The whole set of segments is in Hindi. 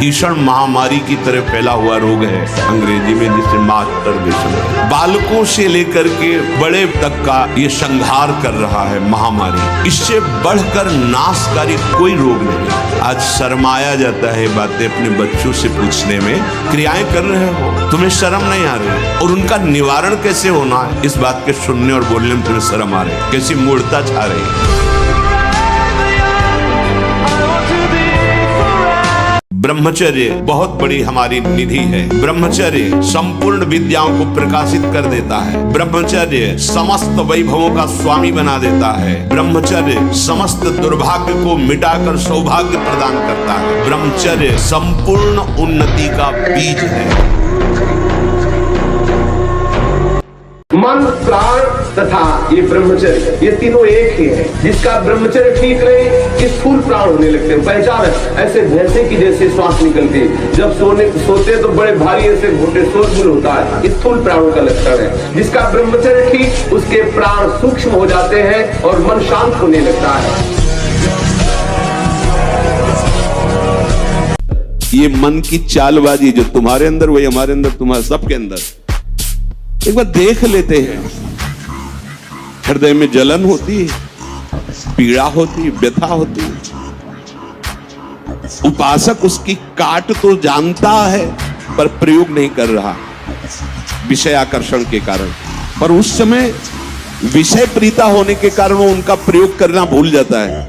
भीषण महामारी की तरह फैला हुआ रोग है अंग्रेजी में जिसे मास्टरबेशन। बालकों से लेकर के बड़े तक का ये संहार कर रहा है महामारी। इससे बढ़कर नाशकारी कोई रोग नहीं। आज शर्माया जाता है बातें अपने बच्चों से पूछने में। क्रियाएं कर रहे हो, तुम्हें शर्म नहीं आ रही, और उनका निवारण कैसे होना है इस बात के सुनने और बोलने में तुम्हें शर्म आ रही, कैसी मूर्खता छा रही है। ब्रह्मचर्य बहुत बड़ी हमारी निधि है। ब्रह्मचर्य संपूर्ण विद्याओं को प्रकाशित कर देता है। ब्रह्मचर्य समस्त वैभवों का स्वामी बना देता है। ब्रह्मचर्य समस्त दुर्भाग्य को मिटाकर सौभाग्य प्रदान करता है। ब्रह्मचर्य संपूर्ण उन्नति का बीज है। मन, प्राण तथा ये ब्रह्मचर्य, ये तीनों एक ही है। जिसका ब्रह्मचर्य ठीक रहे, ये स्थूल प्राण होने लगते हैं। पहचान है ऐसे भैंसे की जैसे श्वास निकलती है। जब सोते तो बड़े भारी ऐसे घोटे शोरगुल होता है, स्थूल प्राणों का लक्षण है। जिसका ब्रह्मचर्य ठीक, उसके प्राण सूक्ष्म हो जाते हैं और मन शांत होने लगता है। ये मन की चालबाजी जो तुम्हारे अंदर, वही हमारे अंदर, तुम्हारे सबके अंदर। एक बार देख लेते हैं। हृदय में जलन होती है, पीड़ा होती है, व्यथा होती है। उपासक उसकी काट तो जानता है पर प्रयोग नहीं कर रहा विषय आकर्षण के कारण। पर उस समय विषय प्रीता होने के कारण वो उनका प्रयोग करना भूल जाता है।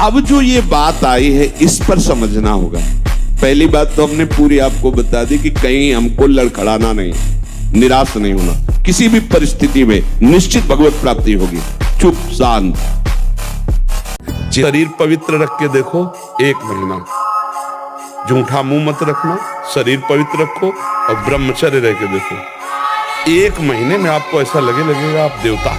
अब जो ये बात आई है इस पर समझना होगा। पहली बात तो हमने पूरी आपको बता दी कि कहीं हमको लड़खड़ाना नहीं, निराश नहीं होना। किसी भी परिस्थिति में निश्चित भगवत प्राप्ति होगी। चुप शांत, शरीर पवित्र रख के देखो 1 महीना। झूठा मुंह मत रखना, शरीर पवित्र रखो और ब्रह्मचर्य रह के देखो। 1 महीने में आपको ऐसा लगेगा आप देवता।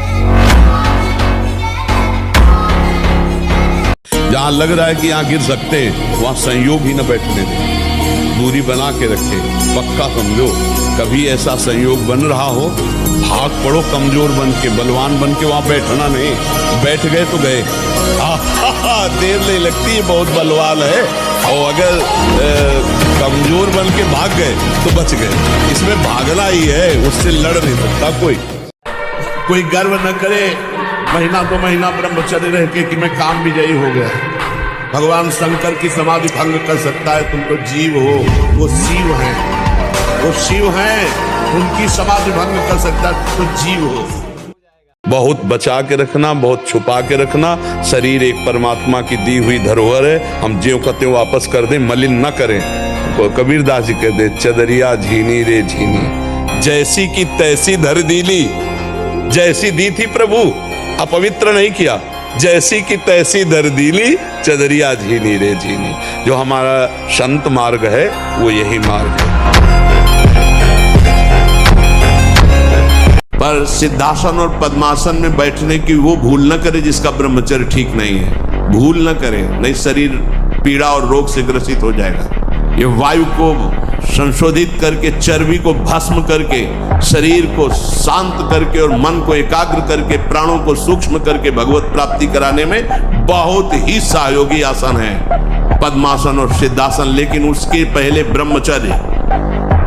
जहां लग रहा है कि यहां गिर सकते हैं, वहां संयोग ही न बैठने दें। दूरी बना के रखे। पक्का समझो, कभी ऐसा संयोग बन रहा हो, भाग पड़ो कमजोर बन के, बलवान बन के। वहां बैठना नहीं, बैठ गए तो गए। देर नहीं लगती, बहुत बलवान है। और अगर कमजोर बन के भाग गए तो बच गए। इसमें भागना ही है, उससे लड़ नहीं सकता कोई गर्व न करे महीना 2 महीना ब्रह्मचर्य रह के कि मैं काम विजयी हो गया। भगवान शंकर की समाधि भंग कर सकता है, तुम तो जीव हो, वो शिव हैं, वो शिव हैं, उनकी समाधि भंग कर सकता है, तो जीव हो। बहुत बचा के रखना, बहुत छुपा के रखना। शरीर एक परमात्मा की दी हुई धरोहर है, हम ज्यों का त्यों वापस कर दें, मलिन न करें। कबीरदास जी कहते, चदरिया झीनी रे झीनी, जैसी की तैसी धर दीली। जैसी दी थी प्रभु, अपवित्र नहीं किया। जैसी की तैसी धर दीली, चदरिया झीनी रे झीनी। जो हमारा संत मार्ग है वो यही मार्ग है। पर सिद्धासन और पद्मासन में बैठने की वो भूल न करे जिसका ब्रह्मचर्य ठीक नहीं है। भूल न करे, नहीं शरीर पीड़ा और रोग से ग्रसित हो जाएगा। ये वायु को संशोधित करके, चर्बी को भस्म करके, शरीर को शांत करके और मन को एकाग्र करके, प्राणों को सूक्ष्म करके भगवत प्राप्ति कराने में बहुत ही सहयोगी आसन है पद्मासन और सिद्धासन। लेकिन उसके पहले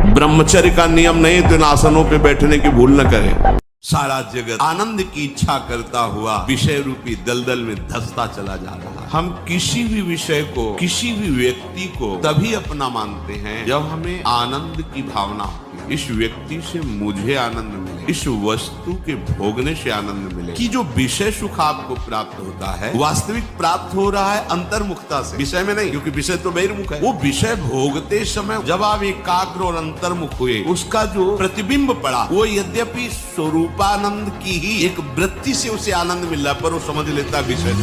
ब्रह्मचर्य का नियम नहीं, तो इन आसनों पे बैठने की भूल न करें। सारा जगत आनंद की इच्छा करता हुआ विषय रूपी दलदल में धंसता चला जा रहा है। हम किसी भी विषय को, किसी भी व्यक्ति को तभी अपना मानते हैं जब हमें आनंद की भावना होती है। इस व्यक्ति से मुझे आनंद मिले, इस वस्तु के भोगने से आनंद मिले। कि जो विषय सुख आपको प्राप्त होता है, वास्तविक प्राप्त हो रहा है अंतर्मुखता से, विषय में नहीं, क्योंकि विषय तो बहिर्मुख है। वो विषय भोगते समय जब आप एकाग्र और अंतर्मुख हुए, उसका जो प्रतिबिंब पड़ा, वो यद्यपि स्वरूपानंद की ही एक वृत्ति से उसे आनंद मिल रहा, पर वो समझ लेता विषय।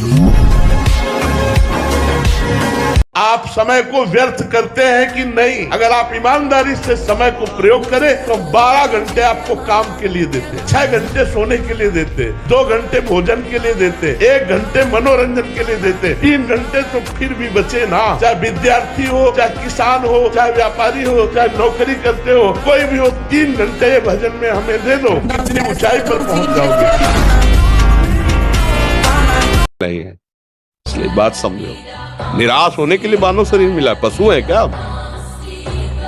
आप समय को व्यर्थ करते हैं कि नहीं? अगर आप ईमानदारी से समय को प्रयोग करें तो 12 घंटे आपको काम के लिए देते, 6 घंटे सोने के लिए देते, 2 घंटे भोजन के लिए देते, 1 घंटे मनोरंजन के लिए देते, 3 घंटे तो फिर भी बचे ना। चाहे विद्यार्थी हो, चाहे किसान हो, चाहे व्यापारी हो, चाहे नौकरी करते हो, कोई भी हो, 3 घंटे भजन में हमें दे दो, कितनी ऊंचाई पर पहुंच जाओगे। इसलिए बात समझो, निराश होने के लिए मानव शरीर मिला, पशु है क्या?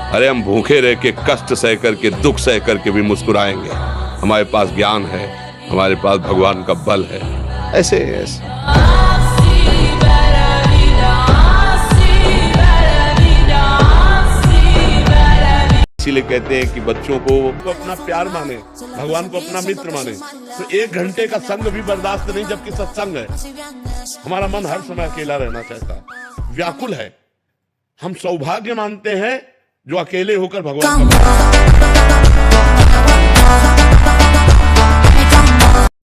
अरे हम भूखे रह के, कष्ट सह करके, दुख सह करके भी मुस्कुराएंगे। हमारे पास ज्ञान है, हमारे पास भगवान का बल है। ऐसे इसीलिए कहते हैं कि बच्चों को अपना प्यार माने, भगवान को अपना मित्र माने। तो 1 घंटे का संग भी बर्दाश्त नहीं, जबकि सत्संग है। हमारा मन हर समय अकेला रहना चाहता है, व्याकुल है। हम सौभाग्य मानते हैं जो अकेले होकर भगवान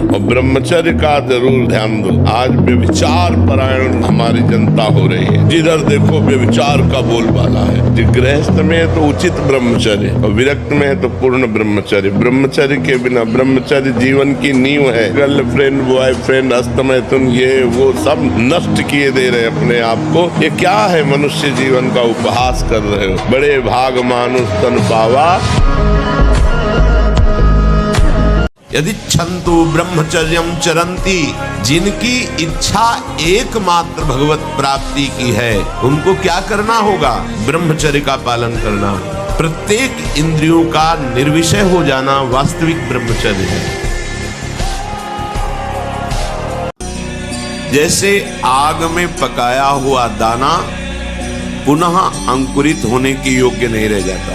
और ब्रह्मचर्य का जरूर ध्यान दो। आज व्यभिचार परायण हमारी जनता हो रही है, जिधर देखो व्यभिचार का बोलबाला है। गृहस्थ में है तो उचित ब्रह्मचर्य, और विरक्त में है तो पूर्ण ब्रह्मचर्य। ब्रह्मचर्य के बिना, ब्रह्मचर्य जीवन की नींव है। गर्लफ्रेंड, बॉयफ्रेंड, अस्तमैथुन, ये वो सब नष्ट किए दे रहे अपने आप को। ये क्या है? मनुष्य जीवन का उपहास कर रहे हो। बड़े भाग मानुष तन पावा यदि छंतु ब्रह्मचर्यम चरंती, जिनकी इच्छा एकमात्र भगवत प्राप्ति की है, उनको क्या करना होगा? ब्रह्मचर्य का पालन करना। प्रत्येक इंद्रियों का निर्विषय हो जाना वास्तविक ब्रह्मचर्य है। जैसे आग में पकाया हुआ दाना पुनः अंकुरित होने के योग्य नहीं रह जाता।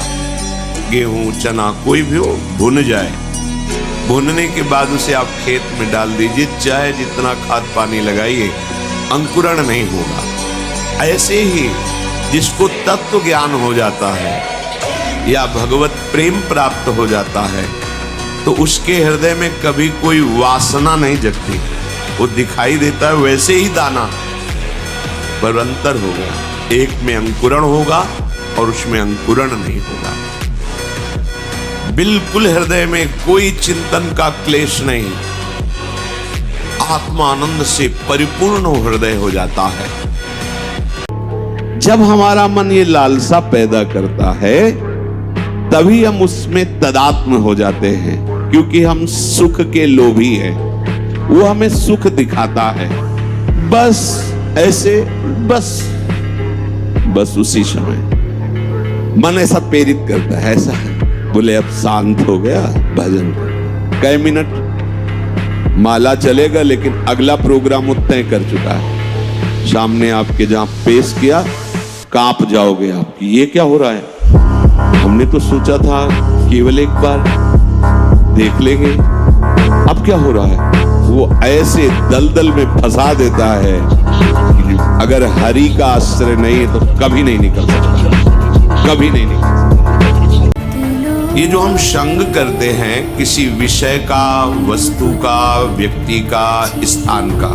गेहूं, चना, कोई भी हो, भुन जाए, भुनने के बाद उसे आप खेत में डाल दीजिए, चाहे जितना खाद पानी लगाइए, अंकुरण नहीं होगा। ऐसे ही जिसको तत्व ज्ञान हो जाता है या भगवत प्रेम प्राप्त हो जाता है, तो उसके हृदय में कभी कोई वासना नहीं जगती। वो दिखाई देता है वैसे ही दाना, पर अंतर होगा। एक में अंकुरण होगा और उसमें अंकुरण नहीं होगा। बिल्कुल हृदय में कोई चिंतन का क्लेश नहीं, आत्मानंद से परिपूर्ण हृदय हो जाता है। जब हमारा मन ये लालसा पैदा करता है, तभी हम उसमें तदात्म हो जाते हैं, क्योंकि हम सुख के लोभी हैं। वो हमें सुख दिखाता है, बस ऐसे, बस उसी समय मन ऐसा प्रेरित करता है, ऐसा है। बोले अब शांत हो गया, भजन कई मिनट माला चलेगा, लेकिन अगला प्रोग्राम उतना ही कर चुका है। सामने आपके जहां पेश किया, कांप जाओगे आप, ये क्या हो रहा है? हमने तो सोचा था केवल एक बार देख लेंगे, अब क्या हो रहा है? वो ऐसे दलदल में फंसा देता है कि अगर हरि का आश्रय नहीं है तो कभी नहीं निकल सकता, कभी नहीं निकल सकता। ये जो हम संग करते हैं किसी विषय का, वस्तु का, व्यक्ति का, स्थान का,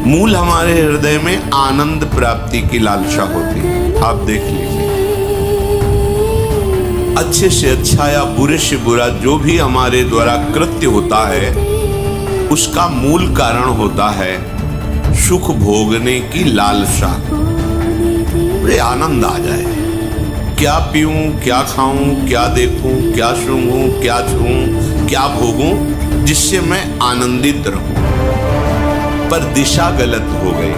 मूल हमारे हृदय में आनंद प्राप्ति की लालसा होती है। आप देख लीजिए, अच्छे से अच्छा या बुरे से बुरा जो भी हमारे द्वारा कृत्य होता है, उसका मूल कारण होता है सुख भोगने की लालसा। आनंद आ जाए, क्या पीऊं, क्या खाऊं, क्या देखूं, क्या सूंघूं, क्या छूऊं, क्या भोगूं, जिससे मैं आनंदित रहूं। पर दिशा गलत हो गई,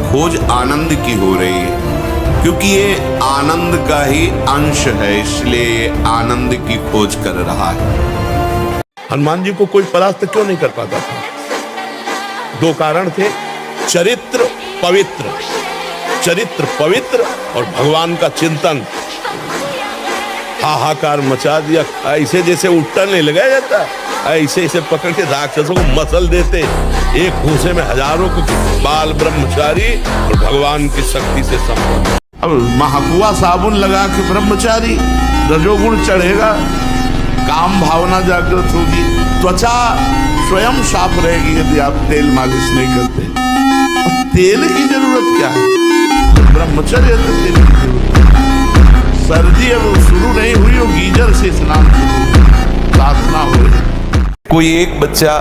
खोज आनंद की हो रही है, क्योंकि ये आनंद का ही अंश है, इसलिए आनंद की खोज कर रहा है। हनुमान जी को कोई परास्त क्यों नहीं कर पाता था? 2 कारण थे, चरित्र पवित्र, चरित्र पवित्र और भगवान का चिंतन। हाहाकार मचा दिया, ऐसे जैसे उल्टा नहीं लगाया जाता, ऐसे ऐसे पकड़ के राक्षसों को मसल देते। एक भूसे में हजारों को बाल ब्रह्मचारी और भगवान की शक्ति से संपन्न। अब महाकुआ साबुन लगा के ब्रह्मचारी, रजोगुण चढ़ेगा, काम भावना जागृत होगी, त्वचा स्वयं साफ रहेगी यदि आप तेल मालिश नहीं करते। अब तेल की जरूरत क्या है? ब्रह्मचर्य तो तेल की जरूरत है। सर्दी अब शुरू नहीं हुई हो, गीजर से स्नान साधना हो रही। कोई एक बच्चा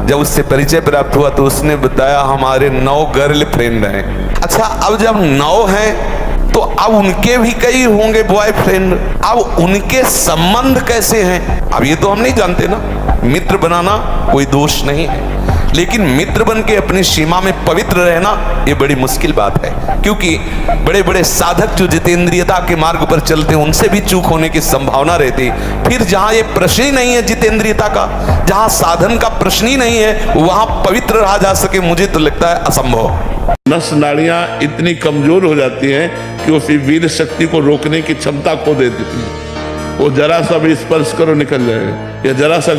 जब उससे परिचय प्राप्त हुआ तो उसने बताया हमारे 9 गर्लफ्रेंड हैं। अच्छा, अब जब 9 हैं तो अब उनके भी कई होंगे बॉयफ्रेंड, अब उनके संबंध कैसे हैं? अब ये तो हम नहीं जानते ना। मित्र बनाना कोई दोष नहीं है, लेकिन मित्र बन के अपनी सीमा में पवित्र रहना ये बड़ी मुश्किल बात है, क्योंकि बड़े बड़े साधक जो जितेंद्रियता के मार्ग पर चलते हैं उनसे भी चूक होने की संभावना रहती है। फिर जहां ये प्रश्न ही नहीं है जितेंद्रियता का, जहां साधन का प्रश्न ही नहीं है, वहां पवित्र रहा जा सके, मुझे तो लगता है असंभव। नस नाड़ियां इतनी कमजोर हो जाती हैं कि उसी वीर शक्ति को रोकने की क्षमता खो दे देती है। वो जरा सा भी स्पर्श करो निकल जाएगा, या जरा सा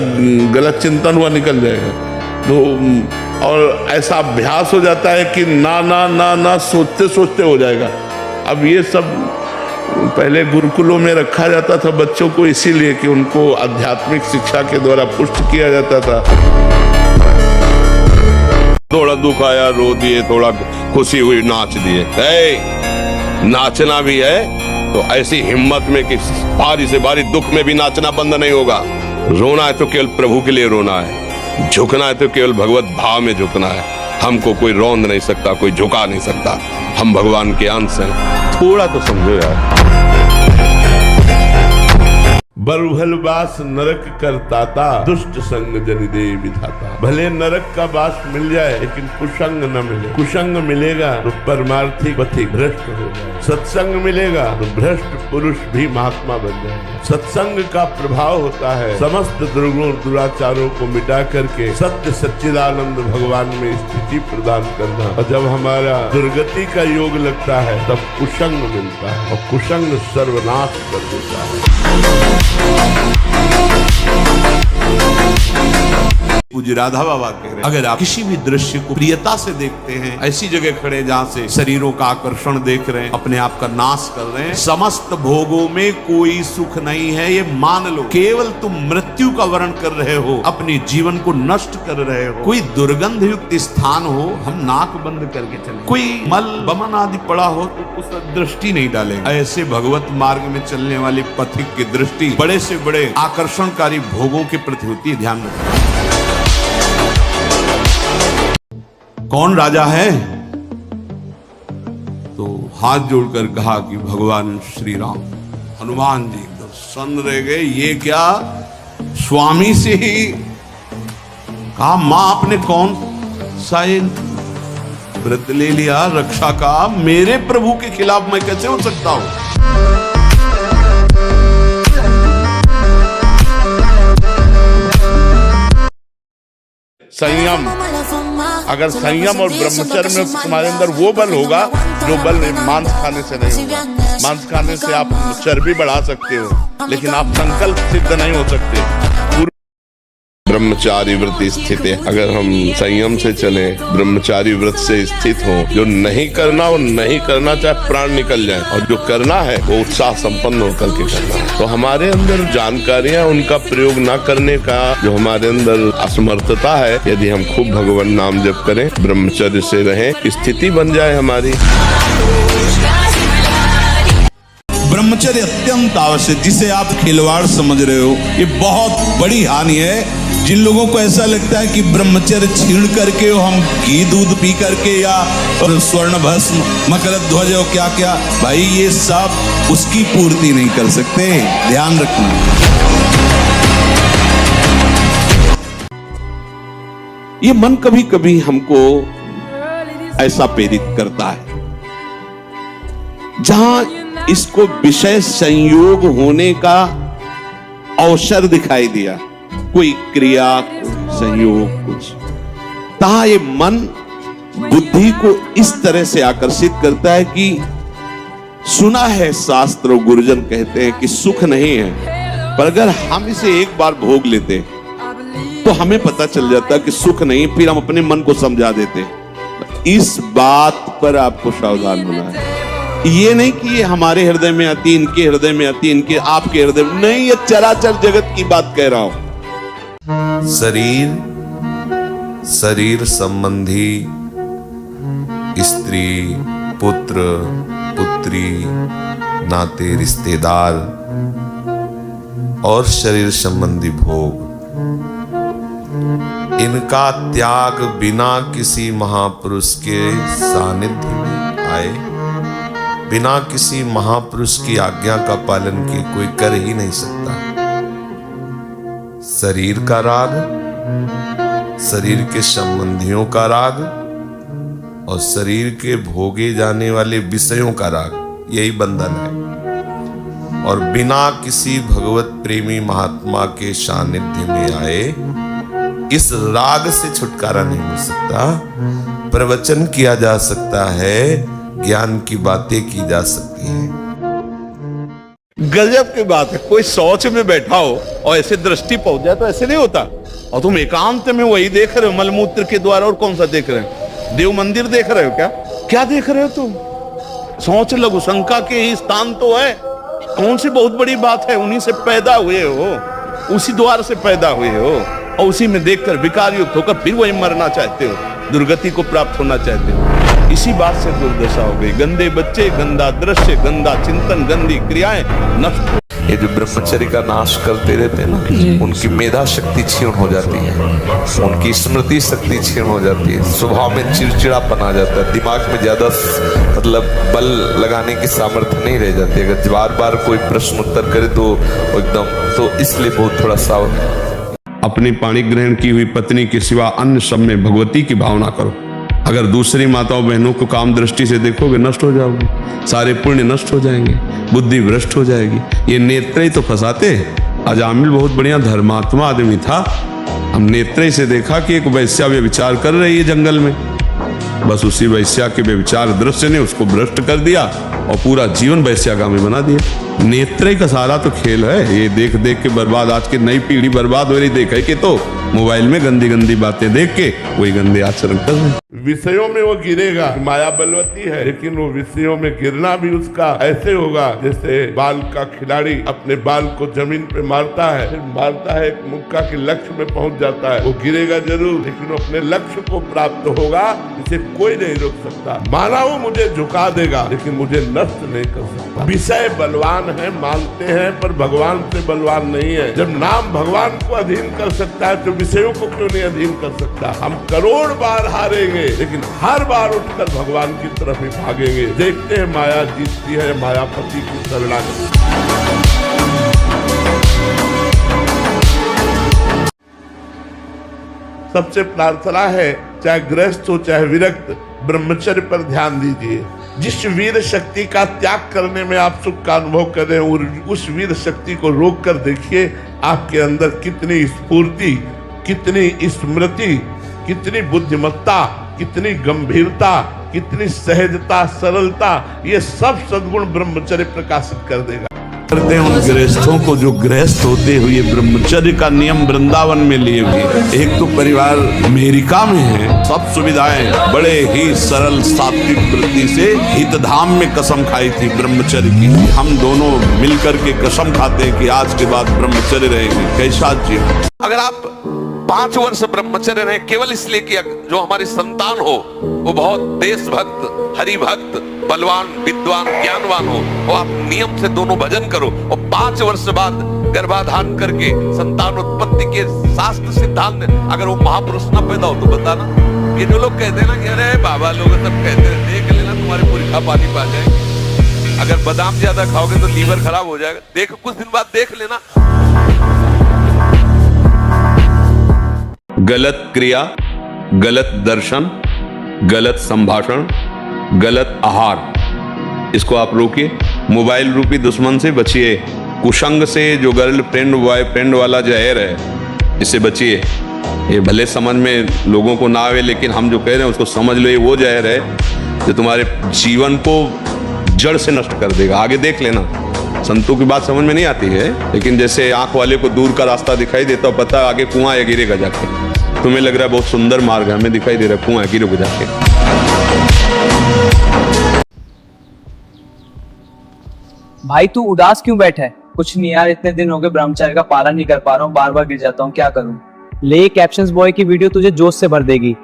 गलत चिंतन हुआ निकल जाएगा। तो और ऐसा अभ्यास हो जाता है कि ना ना ना ना सोचते सोचते हो जाएगा। अब ये सब पहले गुरुकुलों में रखा जाता था बच्चों को, इसीलिए कि उनको आध्यात्मिक शिक्षा के द्वारा पुष्ट किया जाता था। थोड़ा दुख आया रो दिए, थोड़ा खुशी हुई नाच दिए। नाचना भी है तो ऐसी हिम्मत में कि बारी से बारी दुख में भी नाचना बंद नहीं होगा। रोना है तो केवल प्रभु के लिए रोना है, झुकना है तो केवल भगवत भाव में झुकना है। हमको कोई रौंद नहीं सकता, कोई झुका नहीं सकता, हम भगवान के अंश हैं। थोड़ा तो समझो यार। बरुहल बास नरक करताता, दुष्ट संग जनि दे विधाता। भले नरक का बास मिल जाए लेकिन कुसंग न मिले। कुसंग मिलेगा तो परमार्थी पथि भ्रष्ट हो जाए, सत्संग मिलेगा तो भ्रष्ट पुरुष भी महात्मा बन जाएगा। सत्संग का प्रभाव होता है समस्त दुर्गुण दुराचारों को मिटा करके सत्य सच्चिदानंद भगवान में स्थिति प्रदान करना। और जब हमारा दुर्गति का योग लगता है तब कुसंग मिलता है, और कुसंग सर्वनाश कर देता है। पूज्य राधा बाबा कह रहे हैं, अगर आप किसी भी दृश्य को प्रियता से देखते हैं, ऐसी जगह खड़े जहां से शरीरों का आकर्षण देख रहे हैं, अपने आप का नाश कर रहे हैं, समस्त भोगों में कोई सुख नहीं है ये मान लो। केवल तुम मृत्यु का वर्ण कर रहे हो, अपने जीवन को नष्ट कर रहे हो। कोई दुर्गंध युक्त स्थान हो, हम नाक बंद करके चले, कोई मल बमन आदि पड़ा हो तो उस पर दृष्टि नहीं डालेंगे। ऐसे भगवत मार्ग में चलने वाली पथिक की दृष्टि बड़े से बड़े आकर्षणकारी भोगों के प्रति होती है। ध्यान रखना। कौन राजा है? तो हाथ जोड़कर कहा कि भगवान श्री राम। हनुमान जी तो सन्न रह गए, ये क्या? स्वामी से ही कहा, मां आपने कौन सा व्रत ले लिया रक्षा का? मेरे प्रभु के खिलाफ मैं कैसे हो सकता हूं? संयम, अगर संयम और ब्रह्मचर्य में तुम्हारे अंदर वो बल होगा जो बल मांस खाने से नहीं होगा। मांस खाने से आप चर्बी बढ़ा सकते हो लेकिन आप संकल्प सिद्ध नहीं हो सकते। ब्रह्मचारी व्रत स्थित है, अगर हम संयम से चले, ब्रह्मचारी व्रत से स्थित हो, जो नहीं करना वो नहीं करना, चाहे प्राण निकल जाए, और जो करना है वो उत्साह संपन्न होकर के करना है। तो हमारे अंदर जानकारियां उनका प्रयोग न करने का जो हमारे अंदर असमर्थता है, यदि हम खूब भगवान नाम जप करें, ब्रह्मचर्य से रहें, स्थिति बन जाए हमारी। ब्रह्मचर्य अत्यंत आवश्यक, जिसे आप खिलवाड़ समझ रहे हो, ये बहुत बड़ी हानि है। जिन लोगों को ऐसा लगता है कि ब्रह्मचर्य छीण करके हम घी दूध पी करके या स्वर्ण भस्म मकर ध्वज और क्या क्या, भाई ये सब उसकी पूर्ति नहीं कर सकते। ध्यान रखना। ये मन कभी कभी हमको ऐसा प्रेरित करता है, जहां इसको विषय संयोग होने का अवसर दिखाई दिया, कोई क्रिया, कोई संयोग, कुछ, तहा ये मन बुद्धि को इस तरह से आकर्षित करता है कि सुना है शास्त्र और गुरुजन कहते हैं कि सुख नहीं है, पर अगर हम इसे एक बार भोग लेते तो हमें पता चल जाता कि सुख नहीं, फिर हम अपने मन को समझा देते। इस बात पर आपको सावधान होना है। ये नहीं कि ये हमारे हृदय में आती, इनके हृदय में आती, इनके आपके हृदय में नहीं, ये चराचर जगत की बात कह रहा हूं। शरीर संबंधी स्त्री, पुत्र, पुत्री, नाते रिश्तेदार और शरीर संबंधी भोग, इनका त्याग बिना किसी महापुरुष के सानिध्य में आए, बिना किसी महापुरुष की आज्ञा का पालन किए कोई कर ही नहीं सकता। शरीर का राग, शरीर के संबंधियों का राग और शरीर के भोगे जाने वाले विषयों का राग, यही बंधन है। और बिना किसी भगवत प्रेमी महात्मा के सानिध्य में आए इस राग से छुटकारा नहीं मिल सकता। प्रवचन किया जा सकता है, ज्ञान की बातें की जा सकती हैं। गजब की बात है, कोई शौच में बैठा हो और ऐसे दृष्टि पहुंच जाए तो ऐसे नहीं होता। और तुम एकांत में वही देख रहे हो, मलमूत्र के द्वारा। और कौन सा देख रहे हो? देव मंदिर देख रहे हो क्या? क्या देख रहे हो तुम? सोच लघु शंका के ही स्थान तो है। कौन सी बहुत बड़ी बात है? उन्हीं से पैदा हुए हो, उसी द्वार से पैदा हुए हो, और उसी में देखकर विकार युक्त होकर फिर वही मरना चाहते हो, दुर्गति को प्राप्त होना चाहते हो। इसी बात से दुर्दशा हो गई। गंदे बच्चे, गंदा दृश्य, गंदा चिंतन, गंदी क्रियाएं नष्ट। ये जो ब्रह्मचर्य का नाश करते रहते हैं ना, उनकी मेधा शक्ति क्षीण हो जाती है, उनकी स्मृति शक्ति क्षीण हो जाती है, स्वभाव में चिड़चिड़ापन आ जाता है, दिमाग में ज्यादा मतलब बल लगाने की सामर्थ्य नहीं रह जाती। अगर बार बार कोई प्रश्न उत्तर करे तो एकदम, तो इसलिए बहुत थोड़ा सावधान। अपनी पाणी ग्रहण की हुई पत्नी के सिवा अन्य सब में भगवती की भावना करो। अगर दूसरी माताओं बहनों को काम दृष्टि से देखोगे, नष्ट हो जाओगे, सारे पुण्य नष्ट हो जाएंगे, बुद्धि भ्रष्ट हो जाएगी। ये नेत्र ही तो फंसाते हैं। अजामिल बहुत बढ़िया धर्मात्मा आदमी था। हम नेत्र से देखा कि एक वैश्या व्यभिचार कर रही है जंगल में। बस उसी वैश्या के व्यभिचार दृश्य ने उसको भ्रष्ट कर दिया और पूरा जीवन वैश्यागामी बना दिया। नेत्र का सारा तो खेल है। ये देख देख के बर्बाद, आज की नई पीढ़ी बर्बाद हो रही। देखे कि तो मोबाइल में गंदी गंदी बातें देख के वही गंदे आचरण कर रहे हैं। विषयों में वो गिरेगा, माया बलवती है, लेकिन वो विषयों में गिरना भी उसका ऐसे होगा जैसे बाल का खिलाड़ी अपने बाल को जमीन पे मारता है, फिर मारता है, एक मुक्का के लक्ष्य में पहुंच जाता है। वो गिरेगा जरूर, लेकिन वो अपने लक्ष्य को प्राप्त होगा, इसे कोई नहीं रोक सकता। माना वो मुझे झुका देगा, लेकिन मुझे नष्ट नहीं कर सकता। विषय बलवान है, मानते हैं, पर भगवान से बलवान नहीं है। जब नाम भगवान को अधीन कर सकता है तो विषयों को क्यों नहीं अधीन कर सकता? हम करोड़ बार हारेंगे, लेकिन हर बार उठकर भगवान की तरफ ही भागेंगे। देखते हैं माया जीतती है, मायापति की शरणागति। सबसे प्रार्थना है, चाहे गृहस्थ हो चाहे विरक्त, ब्रह्मचर्य पर ध्यान दीजिए। जिस वीर शक्ति का त्याग करने में आप सुख का अनुभव कर रहे हैं, उस वीर शक्ति को रोक कर देखिए आपके अंदर कितनी स्फूर्ति, कितनी स्मृति, कितनी बुद्धिमत्ता, कितनी गंभीरता, कितनी सहजता, सरलता, ये सब सद्गुण ब्रह्मचर्य प्रकाशित कर देगा। करते हैं उन गृहस्थों को जो गृहस्थ होते हुए ब्रह्मचर्य का नियम वृंदावन में लिए हुए। एक तो परिवार अमेरिका में है, सब सुविधाएं, बड़े ही सरल सात्विक वृत्ति से हितधाम में कसम खाई थी ब्रह्मचर्य की। हम दोनों मिलकर के कसम खाते हैं कि आज के बाद ब्रह्मचर्य रहेगी। कैसा जीवन। अगर आप 5 वर्ष ब्रह्मचर्य रहे केवल इसलिए कि जो हमारी संतान हो वो बहुत देशभक्त, हरिभक्त, बलवान, विद्वान, ज्ञानवान हो, और आप नियम से दोनों भजन करो, और 5 वर्ष बाद गर्भाधान करके संतान उत्पत्ति के शास्त्र सिद्धांत, अगर वो महापुरुष न पैदा हो तो बताना। ये जो लोग कहते हैं ना कि अरे बाबा लोग सब कहते हैं, देख लेना तुम्हारे पुरखा पानी पा जाएंगे, अगर बादाम ज्यादा खाओगे तो लीवर खराब हो जाएगा, देख कुछ दिन बाद देख लेना। गलत क्रिया, गलत दर्शन, गलत संभाषण, गलत आहार, इसको आप रोकिए। मोबाइल रूपी दुश्मन से बचिए। कुसंग से, जो गर्लफ्रेंड बॉयफ्रेंड वाला जहर है, इससे बचिए। ये भले समझ में लोगों को ना आवे, लेकिन हम जो कह रहे हैं उसको समझ लो। ये वो जहर है जो तुम्हारे जीवन को जड़ से नष्ट कर देगा। आगे देख लेना। संतों की बात समझ में नहीं आती है, लेकिन जैसे आंख वाले को दूर का रास्ता दिखाई देता है, पता आगे कुआं है, गिरेगा जाके। तुम्हें लग रहा है बहुत सुंदर मार्ग है, हमें दिखाई दे रहा है कुआं है, गिरोगे जाके। भाई तू उदास क्यों बैठा है? कुछ नहीं यार, इतने दिन हो गए ब्रह्मचर्य का पालन नहीं कर पा रहा हूँ, बार बार गिर जाता हूँ, क्या करूँ? ले कैप्शंस बॉय की वीडियो तुझे जोश से भर देगी।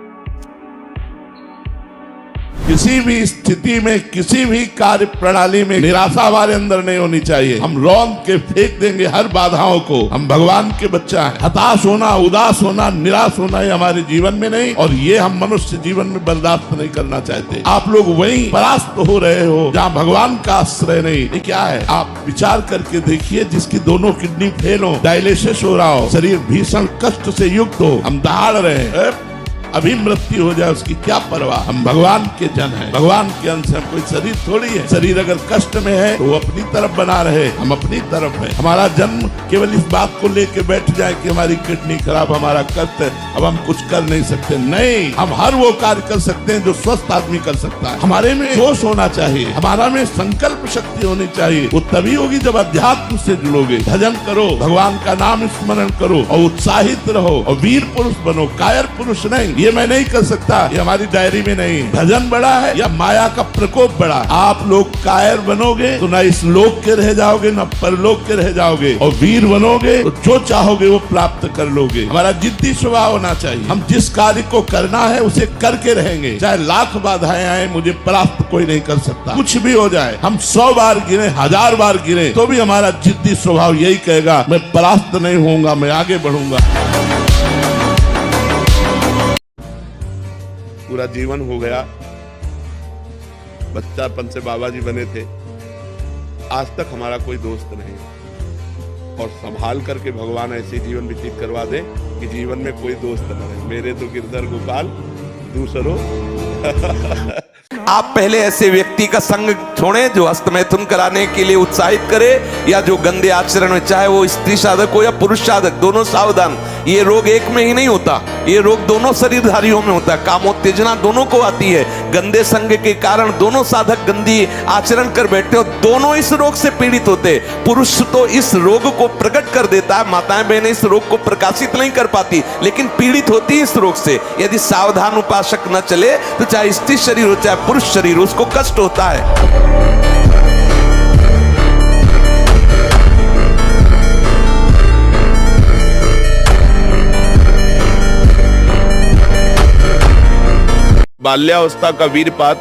किसी भी स्थिति में, किसी भी कार्य प्रणाली में निराशा हमारे अंदर नहीं होनी चाहिए। हम रौंद के फेंक देंगे हर बाधाओं को। हम भगवान के बच्चा हैं। हताश होना, उदास होना, निराश होना ये हमारे जीवन में नहीं, और ये हम मनुष्य जीवन में बर्दाश्त नहीं करना चाहते। आप लोग वहीं परास्त हो रहे हो जहाँ भगवान का आश्रय नहीं। ये क्या है? आप विचार करके देखिए, जिसकी दोनों किडनी फेल हो, डायलिसिस हो रहा हो, शरीर भीषण कष्ट से युक्त हो, हम दहाड़ रहे हैं, अभी मृत्यु हो जाए उसकी क्या परवाह। हम भगवान के जन हैं, भगवान के अंश हैं, कोई शरीर थोड़ी है। शरीर अगर कष्ट में है तो वो अपनी तरफ बना रहे, हम अपनी तरफ है। हमारा जन्म केवल इस बात को लेके बैठ जाए कि हमारी किडनी खराब, हमारा कष्ट है, अब हम कुछ कर नहीं सकते। नहीं, हम हर वो कार्य कर सकते हैं जो स्वस्थ आदमी कर सकता है। हमारे में जोश होना चाहिए, हमारा में संकल्प शक्ति होनी चाहिए। वो तभी होगी जब अध्यात्म से जुड़ोगे। भजन करो, भगवान का नाम स्मरण करो और उत्साहित रहो और वीर पुरुष बनो, कायर पुरुष नहीं। ये मैं नहीं कर सकता, ये हमारी डायरी में नहीं। भजन बड़ा है या माया का प्रकोप बड़ा? आप लोग कायर बनोगे तो ना इस लोक के रह जाओगे ना परलोक के रह जाओगे, और वीर बनोगे तो जो चाहोगे वो प्राप्त कर लोगे। हमारा जिद्दी स्वभाव होना चाहिए। हम जिस कार्य को करना है उसे करके रहेंगे, चाहे लाख बाधाएं आए, मुझे परास्त कोई नहीं कर सकता। कुछ भी हो जाए, हम 100 बार गिरे, 1000 बार गिरे, तो भी हमारा जिद्दी स्वभाव यही कहेगा, मैं परास्त नहीं होऊंगा, मैं आगे बढ़ूंगा। पूरा जीवन हो गया, बच्चापन से बाबा जी बने थे, आज तक हमारा कोई दोस्त नहीं, और संभाल करके भगवान ऐसे जीवन व्यतीत करवा दे कि जीवन में कोई दोस्त न रहे। मेरे तो गिरधर गोपाल दूसरों। आप पहले ऐसे व्यक्ति का संग छोड़ें जो हस्तमैथुन कराने के लिए उत्साहित करे, या जो गंदे आचरण में, चाहे वो स्त्री साधक हो या पुरुष साधक, दोनों सावधान। ये रोग एक में ही नहीं होता, ये रोग दोनों शरीरधारियों में होता है। कामोत्तेजना दोनों को आती है। गंदे संग के कारण दोनों साधक गंदी आचरण कर बैठते हो, दोनों इस रोग से पीड़ित होते। पुरुष तो इस रोग को प्रकट कर देता है, माताएं बहनें इस रोग को प्रकाशित नहीं कर पाती, लेकिन पीड़ित होती है इस रोग से। यदि सावधान उपासक न चले तो चाहे स्त्री शरीर हो चाहे पुरुष शरीर, उसको कष्ट होता है। बाल्यावस्था का वीरपात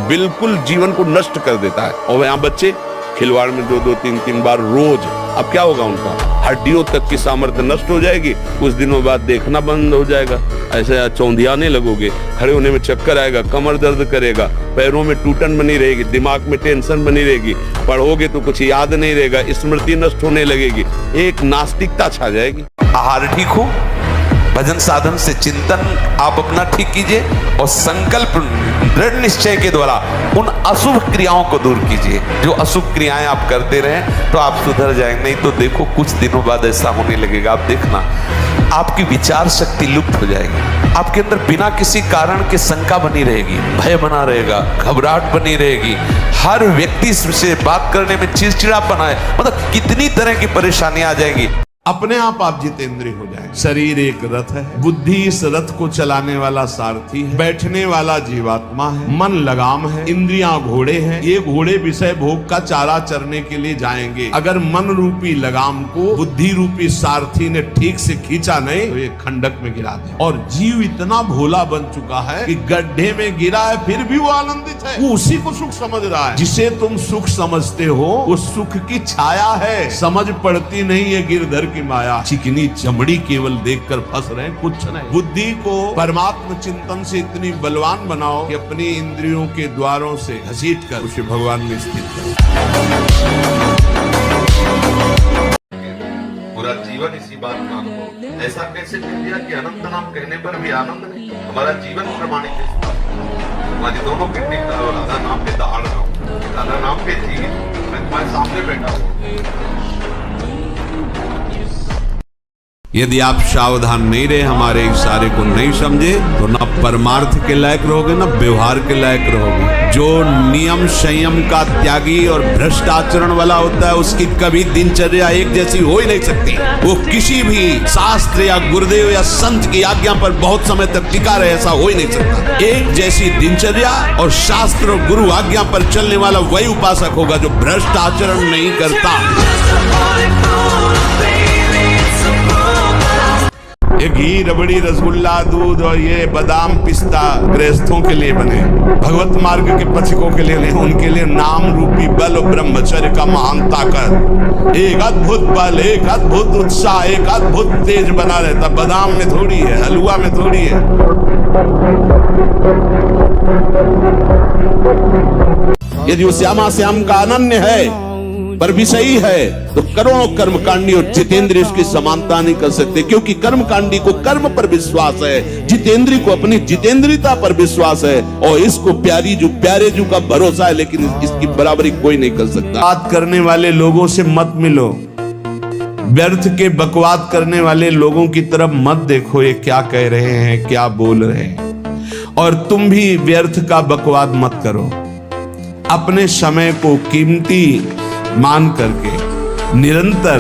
बिल्कुल जीवन को नष्ट कर देता है। और यहाँ बच्चे खिलवाड़ में 2-2, 3-3 बार रोज, अब क्या होगा? उनका हड्डियों तक की सामर्थ्य नष्ट हो जाएगी। कुछ दिनों बाद देखना बंद हो जाएगा, ऐसे चौंधियाने लगोगे, खड़े होने में चक्कर आएगा, कमर दर्द करेगा, पैरों में टूटन बनी रहेगी, दिमाग में टेंशन बनी रहेगी, पढ़ोगे तो कुछ याद नहीं रहेगा, स्मृति नष्ट होने लगेगी, एक नास्तिकता छा जाएगी। आहार ठीक हो, भजन साधन से चिंतन आप अपना ठीक कीजिए, और संकल्प दृढ़ निश्चय के द्वारा उन अशुभ क्रियाओं को दूर कीजिए। जो अशुभ क्रियाएं आप करते रहें तो आप सुधर जाएंगे। नहीं तो देखो कुछ दिनों बाद ऐसा होने लगेगा, आप देखना, आपकी विचार शक्ति लुप्त हो जाएगी। आपके अंदर बिना किसी कारण के शंका बनी रहेगी, भय बना रहेगा, घबराहट बनी रहेगी, हर व्यक्ति से बात करने में चिड़चिड़ापन आए, मतलब कितनी तरह की परेशानी आ जाएगी। अपने आप जितेंद्रिय हो जाए। शरीर एक रथ है, बुद्धि इस रथ को चलाने वाला सारथी है, बैठने वाला जीवात्मा है, मन लगाम है, इंद्रियां घोड़े हैं। ये घोड़े विषय भोग का चारा चरने के लिए जाएंगे। अगर मन रूपी लगाम को बुद्धि रूपी सारथी ने ठीक से खींचा नहीं तो ये खंडक में गिरा दे। और जीव इतना भोला बन चुका है कि गड्ढे में गिरा है फिर भी वो आनंदित है, वो उसी को सुख समझ रहा है। जिसे तुम सुख समझते हो वो सुख की छाया है, समझ पड़ती नहीं है गिरधर की माया। चिकनी चमड़ी केवल देखकर फंस रहे हैं, कुछ नहीं। बुद्धि को परमात्म चिंतन से इतनी बलवान बनाओ कि अपनी इंद्रियों के द्वारों से घसीट कर उसे भगवान में स्थित करो। पूरा जीवन इसी बात में अनुभव। ऐसा कैसे कह दिया कि अनंत नाम कहने पर भी आनंद नहीं? हमारा जीवन प्रमाणित है। हमारी दोनों किडनी राधा नाम पे दहाड़ रहा हूँ, राधा नाम पे जीवित, मैं तुम्हारे सामने बैठा हूँ। यदि आप सावधान नहीं रहे, हमारे इशारे को नहीं समझे, तो ना परमार्थ के लायक रहोगे ना व्यवहार के लायक रहोगे। जो नियम संयम का त्यागी और भ्रष्ट आचरण वाला होता है उसकी कभी दिनचर्या एक जैसी हो ही नहीं सकती। वो किसी भी शास्त्र या गुरुदेव या संत की आज्ञा पर बहुत समय तक टिका रहे, ऐसा हो ही नहीं सकता। एक जैसी दिनचर्या और शास्त्र और गुरु आज्ञा पर चलने वाला वही उपासक होगा जो भ्रष्ट आचरण नहीं करता। ये घी, रबड़ी, रसगुल्ला, दूध और ये बादाम, पिस्ता गृहस्थों के लिए बने, भगवत मार्ग के पथिकों के लिए नहीं। उनके लिए नाम रूपी बल और ब्रह्मचर्य का महान ताकत, एक अद्भुत बल, एक अद्भुत उत्साह, एक अद्भुत तेज बना रहता। बादाम में थोड़ी है, हलवा में थोड़ी है। यदि वो श्यामा श्याम का अनन्य है पर विषयी है तो करोड़ों कर्मकांडी और जितेंद्रिय इसकी समानता नहीं कर सकते, क्योंकि कर्मकांडी को कर्म पर विश्वास है, जितेंद्रिय को अपनी जितेंद्रियता पर विश्वास है, और इसको प्यारे जू का भरोसा है, लेकिन इसकी बराबरी कोई नहीं कर सकता। बात करने वाले लोगों से मत मिलो, व्यर्थ के बकवाद करने वाले लोगों की तरफ मत देखो, ये क्या कह रहे हैं, क्या बोल रहे हैं, और तुम भी व्यर्थ का बकवाद मत करो। अपने समय को कीमती मान करके निरंतर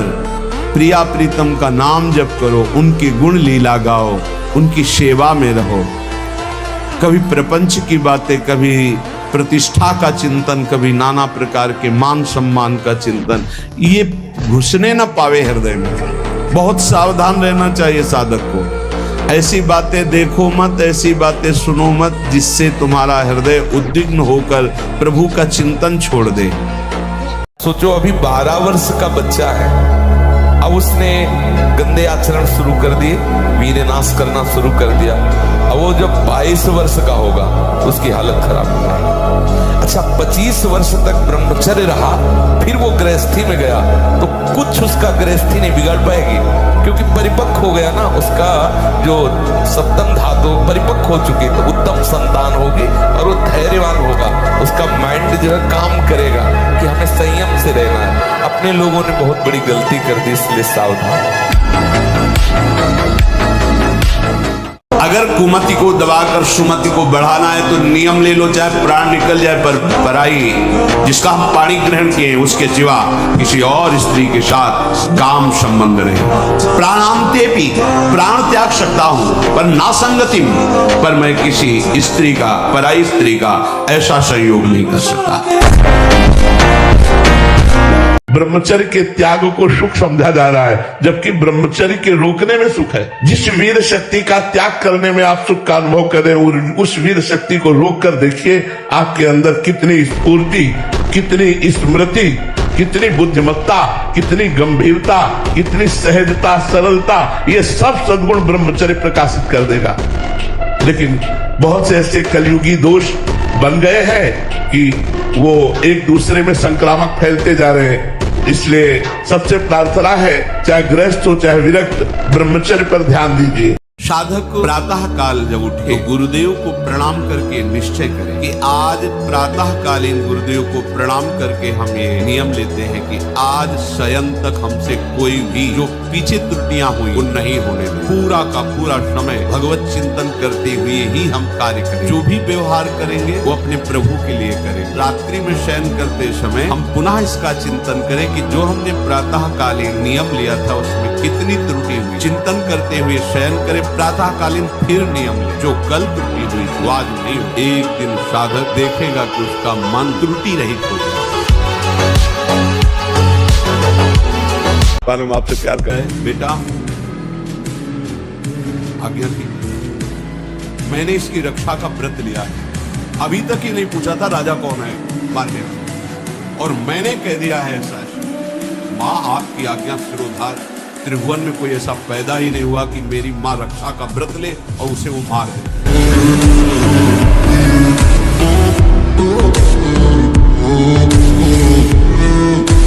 प्रिया प्रीतम का नाम जप करो, उनकी गुण लीला गाओ, उनकी सेवा में रहो। कभी प्रपंच की बातें, कभी प्रतिष्ठा का चिंतन, कभी नाना प्रकार के मान सम्मान का चिंतन, ये घुसने न पावे हृदय में। बहुत सावधान रहना चाहिए साधक को। ऐसी बातें देखो मत, ऐसी बातें सुनो मत जिससे तुम्हारा हृदय उद्विग्न होकर प्रभु का चिंतन छोड़ दे। सोचो अभी 12 वर्ष का बच्चा है, अब उसने गंदे आचरण शुरू कर दिए, वीरनाश करना शुरू कर दिया। अब वो जब 22 वर्ष का होगा उसकी हालत खराब हो जाएगी। अच्छा 25 वर्ष तक ब्रह्मचर्य रहा, फिर वो गृहस्थी में गया तो कुछ उसका गृहस्थी नहीं बिगाड़ पाएगी, क्योंकि परिपक्व हो गया ना, उसका जो सप्तम धातु परिपक्व हो चुकी, तो उत्तम संतान होगी और वो धैर्यवान होगा। उसका माइंड जो है काम करेगा कि हमें संयम से रहना है। अपने लोगों ने बहुत बड़ी गलती कर दी, इसलिए सावधान। अगर कुमति को दबाकर सुमति को बढ़ाना है तो नियम ले लो, चाहे प्राण निकल जाए पर पराई जिसका हम पाणी ग्रहण किए उसके सिवा किसी और स्त्री के साथ काम संबंध रहे। प्राणांते भी प्राण त्याग सकता हूं पर ना संगति में, पर मैं किसी स्त्री का, पराई स्त्री का ऐसा संयोग नहीं कर सकता। ब्रह्मचर्य के त्याग को सुख समझा जा रहा है, जबकि ब्रह्मचर्य के रोकने में सुख है। जिस वीर शक्ति का त्याग करने में आप सुख का अनुभव करें, उस वीर शक्ति को रोक कर देखिए आपके अंदर कितनी स्फूर्ति, कितनी स्मृति, कितनी बुद्धिमत्ता, कितनी गंभीरता, कितनी सहजता, सरलता, ये सब सद्गुण ब्रह्मचर्य प्रकाशित कर देगा। लेकिन बहुत से ऐसे कलयुगी दोष बन गए हैं कि वो एक दूसरे में संक्रामक फैलते जा रहे हैं। इसलिए सबसे प्रार्थना है, चाहे गृहस्थ हो चाहे विरक्त, ब्रह्मचर्य पर ध्यान दीजिए। साधक प्रातः काल जब उठे तो गुरुदेव को प्रणाम करके निश्चय करें कि आज प्रातः कालीन गुरुदेव को प्रणाम करके हम ये नियम लेते हैं कि आज शयन तक हमसे कोई भी जो पीछे त्रुटियां हुई वो नहीं होने दें। पूरा का पूरा समय भगवत चिंतन करते हुए ही हम कार्य करें। जो भी व्यवहार करेंगे वो अपने प्रभु के लिए करें। रात्रि में शयन करते समय हम पुनः इसका चिंतन करें कि जो हमने प्रातः कालीन नियम लिया था उसमें कितनी त्रुटि हुई। चिंतन करते हुए शयन करें, प्रातःकालीन फिर नियम ले, जो कल त्रुटि हुई वो आज नहीं हुई। एक दिन साधक देखेगा कि उसका मन त्रुटि रहित हो गया। हम आपसे प्यार करें बेटा, आज्ञा की मैंने इसकी रक्षा का व्रत लिया है। अभी तक ही नहीं पूछा था राजा कौन है, मान्य, और मैंने कह दिया है ऐसा। माँ आपकी आज्ञा सिरोधार, त्रिभुवन में कोई ऐसा पैदा ही नहीं हुआ कि मेरी माँ रक्षा का व्रत ले और उसे वो मार दे।